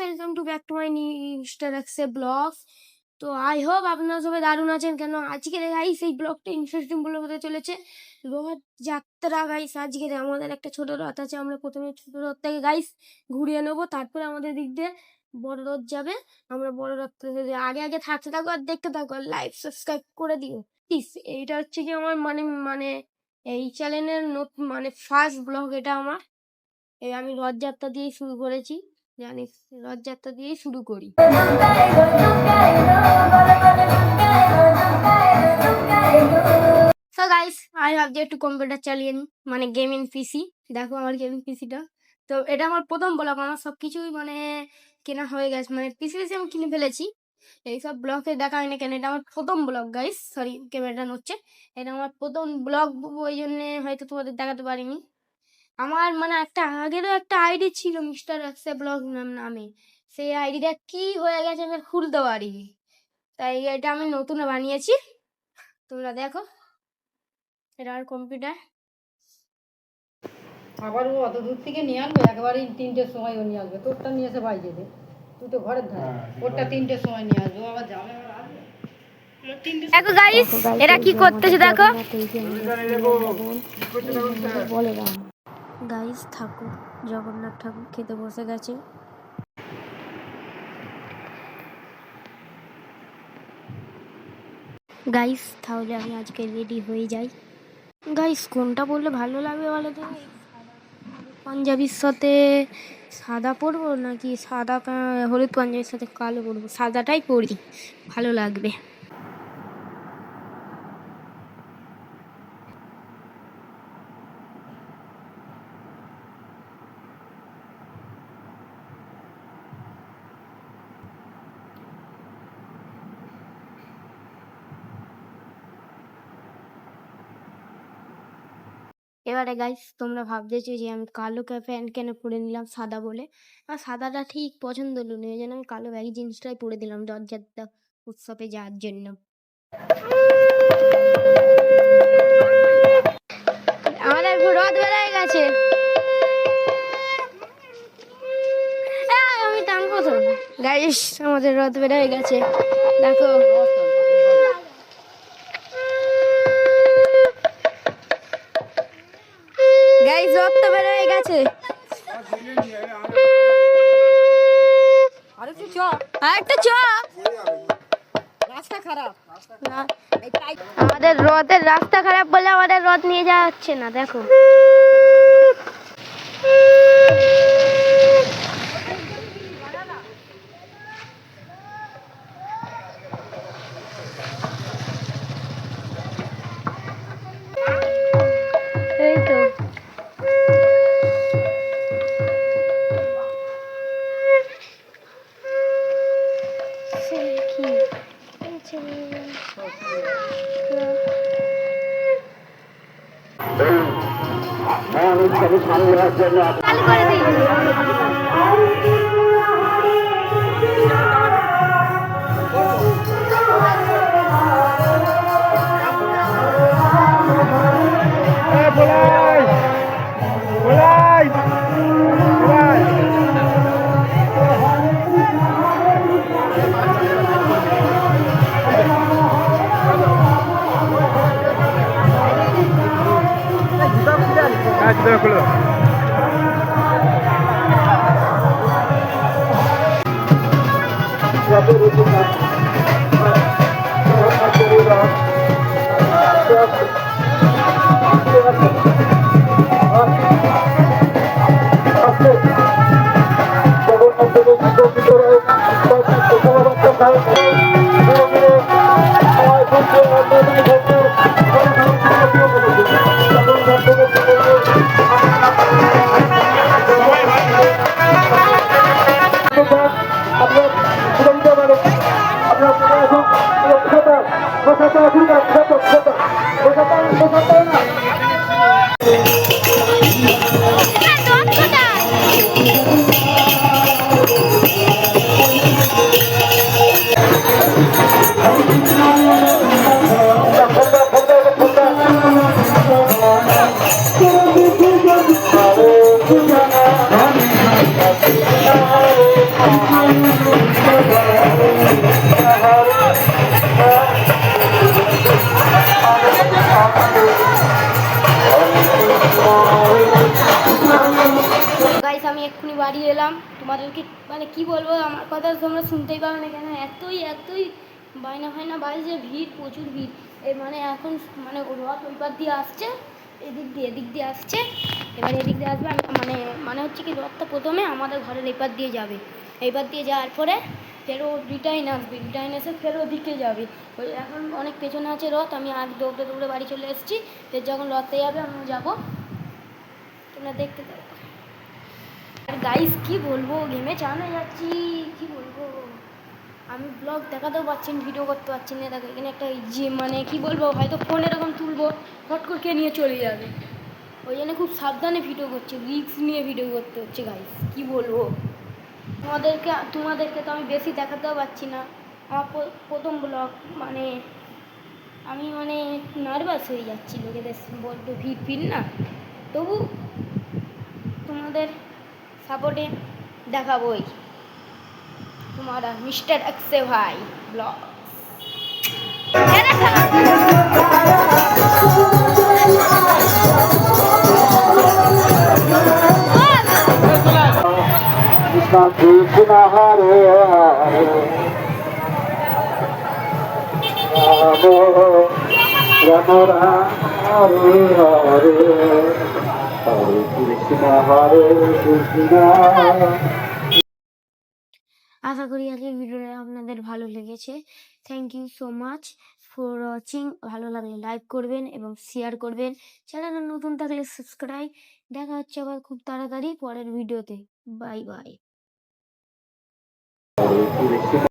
Welcome to back to my mister এক্সে blog. তো I hope আপনারা সবাই দারুণ আছেন, কেন আজকে গাইস এই ব্লগটা ইন্টারেস্টিং বলে হতে চলেছে। রথযাত্রা গাইস, আজকে আমাদের একটা ছোট রথ আছে, আমরা প্রথমে ছোট রথটাকে গাইস ঘুরিয়ে নেবো, তারপরে আমাদের দিক দিয়ে বড় রথ যাবে। আমরা বড় রথ আগে আগে থাকতে থাকো আর দেখতে থাকো, আর লাইক সাবস্ক্রাইব করে দিও প্লিজ। এইটা হচ্ছে কি আমার মানে মানে এই চ্যানেলের নতুন মানে ফার্স্ট ব্লগ এটা আমার। এই আমি রথযাত্রা দিয়েই শুরু করেছি, জানিস রথযাত্রা দিয়েই শুরু করি। সো গাইস, আই ভাবছি একটু কম্পিউটার চালিয়ে নিই, মানে গেমিং পিসি। দেখো আমার গেমিং পিসিটা। তো এটা আমার প্রথম ব্লগ, আমার সব কিছুই মানে কেনা হয়ে গেছে, মানে পিসি আমি কিনে ফেলেছি। এইসব ব্লগে দেখা হয় না কেন, এটা আমার প্রথম ব্লগ গাইস। সরি, ক্যামেরাটা নড়ছে। এটা আমার প্রথম ব্লগ, ওই জন্যে হয়তো তোমাদের দেখাতে পারিনি। আমার মানে একটা আগেরও একটা আইডি ছিল মিস্টার এক্সে ব্লগ নামে, সেই আইডিটা কি হয়ে গেছে আমি খুলতে পারিনি, তাই এটা আমি নতুন বানিয়েছি। তোমরা দেখো, এটা আর কম্পিউটার। আবার ও অত দূর থেকে নিয়ে আসবে, একেবারেই 3টের সময় ও নিয়ে আসবে। তোরটা নিয়ে এসে বাড়ি যেতে, তুই তো ঘরের ধারে। ওরটা 3টের সময় নিয়ে আসবে, ও আবার যাবে আবার আসবে। দেখো গাইস, এরা কি করতেছে দেখো। বলে দাও গাইস, ঠাকুর জগন্নাথ ঠাকুর খেতে বসে গেছে। গাইস তাহলে আমি আজকে রেডি হয়ে যাই। গাইস কোনটা বললে ভালো লাগবে বলো তো, পাঞ্জাবির সাথে সাদা পরবো নাকি সাদা হলুদ পাঞ্জাবির সাথে কালো পরবো? সাদাটাই পরি, ভালো লাগবে। এবারে গাইস তোমরা ভাবতেছো যে আমি কালো প্যান্ট কেন পরে নিলাম সাদা বলে, আর সাদাটা ঠিক পছন্দ হলো না, এই জন্য আমি কালো ব্যাগি জিন্সটাই পরে দিলাম রথযাত্রা উৎসবে যাওয়ার জন্য। আমাদের রথ বেড়ে গেছে, আমি টানবো তো। গাইস আমাদের রথ বেড়ে গেছে, দেখো। গাইস রথ তো বের হয়ে গেছে। আরেকটু চ, আরেকটা চ, রাস্তা খারাপ। আমাদের রথের রাস্তা খারাপ বলে আমাদের রথ নিয়ে যাওয়া হচ্ছে না, দেখো। এই তো চালু করে দিই। গাইস আমি এক্ষুনি বাড়ি এলাম, তোমাদেরকে মানে কি বলবো, আমার কথা তোমরা শুনতেই পাবে না কেন, এতই বায়না ফায়না বাজছে, ভিড় প্রচুর ভিড়। এই মানে এখন মানে রথ ওই পার দিয়ে আসছে, এদিক দিয়ে আসছে, এবার এদিক দিয়ে আসবে। আমি মানে হচ্ছে কি রথটা প্রথমে আমাদের ঘরের এপার দিয়ে যাবে, এইপার দিয়ে যাওয়ার পরে ফেরো রিটার্ন আসবে, রিটার্ন এসে ফেরো ওদিকে যাবে। ওই এখন অনেক পেছনে আছে রথ, আমি আগে দৌড়ে বাড়ি চলে এসেছি। ফের যখন রথে যাবে আমিও যাবো, তোমরা দেখতে থাকো। আর গাইস কি বলবো, গেমে চালানো যাচ্ছি, কি বলবো, আমি ব্লগ দেখাতেও পারছি না, ভিডিও করতে পারছি না। দেখো এখানে একটা যে মানে কি বলবো, হয়তো ফোন এরকম তুলবো, ফট করে কে নিয়ে চলে যাবে, ওই জন্য খুব সাবধানে ভিডিও করছি, রিস্ক নিয়ে ভিডিও করতে হচ্ছে গাইস, কি বলবো। তোমাদেরকে তো আমি বেশি দেখাতেও পারছি না, আমার প্রথম ব্লগ, মানে আমি মানে নার্ভাস হয়ে যাচ্ছি, লোকেদের বলতে ভিড় না, তবু তোমাদের সাপোর্টে দেখাবোই। तुम्हारा मिस्टर अक्षय भाई ब्लॉग। कृष्ण कृष्ण हरे हरे राम राम हरे हरे हरे कृष्ण আশা করি আজকের ভিডিওটা আপনাদের ভালো লেগেছে। Thank you so much for watching. ভালো লাগলে লাইক করবেন এবং শেয়ার করবেন, চ্যানেলে নতুন থাকলে সাবস্ক্রাইব। দেখা হচ্ছে আবার খুব তাড়াতাড়ি পরের ভিডিওতে। Bye bye. हरे कृष्ण